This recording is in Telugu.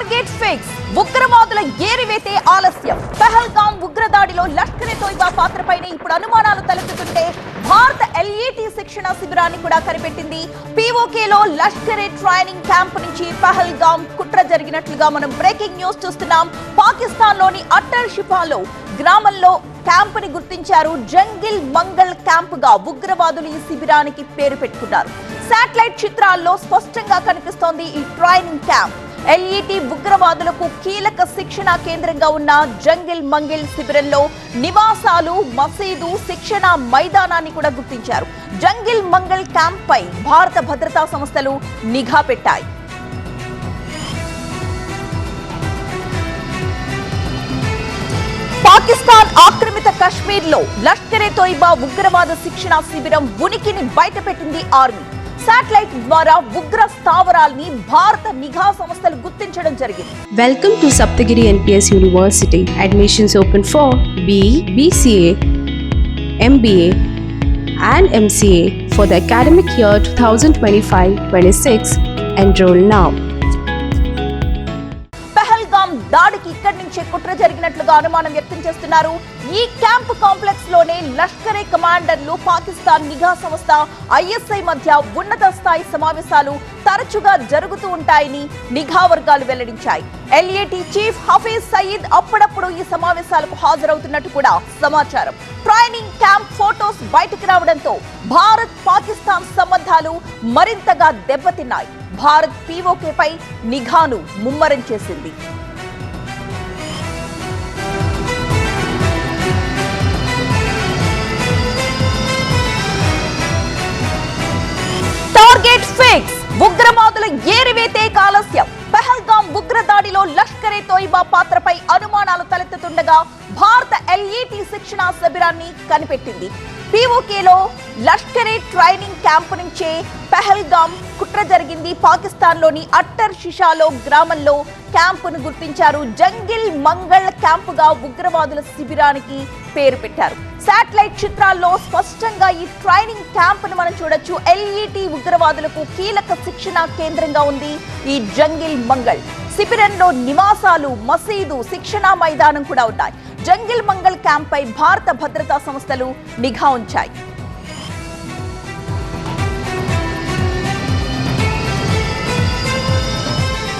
టార్గెట్ ఫిక్స్ ఉగ్రవాదుల ఏరివేతే ఆలస్యం. పహల్గాం ఉగ్రదాడిలో లష్కర్ ఎ తోయిబా పాత్రపైనే ఇప్పుడు అనుమానాలు తలెత్తుతుంటే భారత ఎల్ఈటి శిక్షణ శిబిరాన్ని కూడా కనిపెట్టింది. పీఓకేలో లష్కర్ ఎ ట్రైనింగ్ క్యాంప్ నుంచి పహల్గాం కుట్ర జరిగినట్లుగా మనం బ్రేకింగ్ న్యూస్ చూస్తున్నాం. పాకిస్తాన్ లోని అట్టర్ షిఫాలో గ్రామంలో క్యాంప్ ని గుర్తించారు. జంగిల్ మంగళ్ క్యాంప్ గా ఉగ్రవాదులు ఈ శిబిరానికి పేరు పెట్టుకున్నారు. శాటిలైట్ చిత్రాల్లో స్పష్టంగా కనిపిస్తోంది ఈ ట్రైనింగ్ క్యాంప్. ఎల్ఈటి ఉగ్రవాదులకు కీలక శిక్షణ కేంద్రంగా ఉన్న జంగిల్ మంగిల్ శిబిరంలో నివాసాలు, మసీదు, శిక్షణ మైదానాన్ని కూడా గుర్తించారు. జంగిల్ మంగళ్ క్యాంప్ పై భారత భద్రతా సంస్థలు నిఘా పెట్టాయి. పాకిస్తాన్ ఆక్రమిత కశ్మీర్ లో లష్కర్ ఎ తోయిబా ఉగ్రవాద శిక్షణ శిబిరం ఉనికిని బయటపెట్టింది ఆర్మీ. శాటిలైట్ ద్వారా ఉగ్ర స్థావరాల్ని భారత నిఘా సంస్థలు గుర్తించడం జరిగింది. Welcome to Saptagiri NPS University. Admissions open for BE, BCA, MBA and MCA for the academic year 2025-26. Enroll now. Pahalgam దాడికి ఇక్కడి నుంచే కుట్ర జరిగినట్లుగా అనుమానం వ్యక్తం చేస్తున్నారు. ఈ క్యాంప్ కాంప్లెక్స్ లోనే లష్కర్ ఎ కమాండర్లు, పాకిస్తాన్ నిఘా సంస్థ ఐఎస్ఐ మధ్య ఉన్నత స్థాయి సమావేశాలు తరచుగా జరుగుతూ ఉంటాయని నిఘా వర్గాలు వెల్లడించాయి. ఎల్ఏటి చీఫ్ హఫీజ్ సయీద్ అప్పుడప్పుడు ఈ సమావేశాలకు హాజరవుతున్నట్టు కూడా సమాచారం. ట్రైనింగ్ క్యాంప్ ఫోటోస్ బయటకు రావడంతో భారత్ పాకిస్తాన్ సంబంధాలు మరింతగా దెబ్బతిన్నాయి. భారత్ పీఓకేపై నిఘాను ముమ్మరం చేసింది. టార్గెట్ ఫిక్స్ ఉగ్రవాదుల ఏరివేతే ఆలస్యం. పహల్గాం ఉగ్రదాడిలో లష్కర్ ఎ తోయిబా పాత్రపై అనుమానాలు తలెత్తుతుండగా భారత ఎల్ఈటి శిక్షణ శిబిరాన్ని కనిపెట్టింది. పీఓకేలో లష్కర్ ఎ ట్రైనింగ్ క్యాంప్ నుంచే పహల్గాం కుట్ర జరిగింది. పాకిస్తాన్ లోని అట్టర్ షిషాలో గ్రామంలో క్యాంపును గుర్తించారు. జంగిల్ మంగళ్ క్యాంప్ గా ఉగ్రవాదుల శిబిరానికి పేరు పెట్టారు. శాటిలైట్ చిత్రాల్లో స్పష్టంగా ఈ ట్రైనింగ్ క్యాంప్ ను మనం చూడొచ్చు. ఎల్ఈటి ఉగ్రవాదులకు కీలక శిక్షణ కేంద్రంగా ఉంది ఈ జంగిల్ మంగళ్. శిబిరంలో నివాసాలు, మసీదు, శిక్షణ మైదానం కూడా ఉన్నాయి. జంగిల్ మంగళ్ క్యాంప్ పై భారత భద్రతా సంస్థలు నిఘా ఉంచాయి.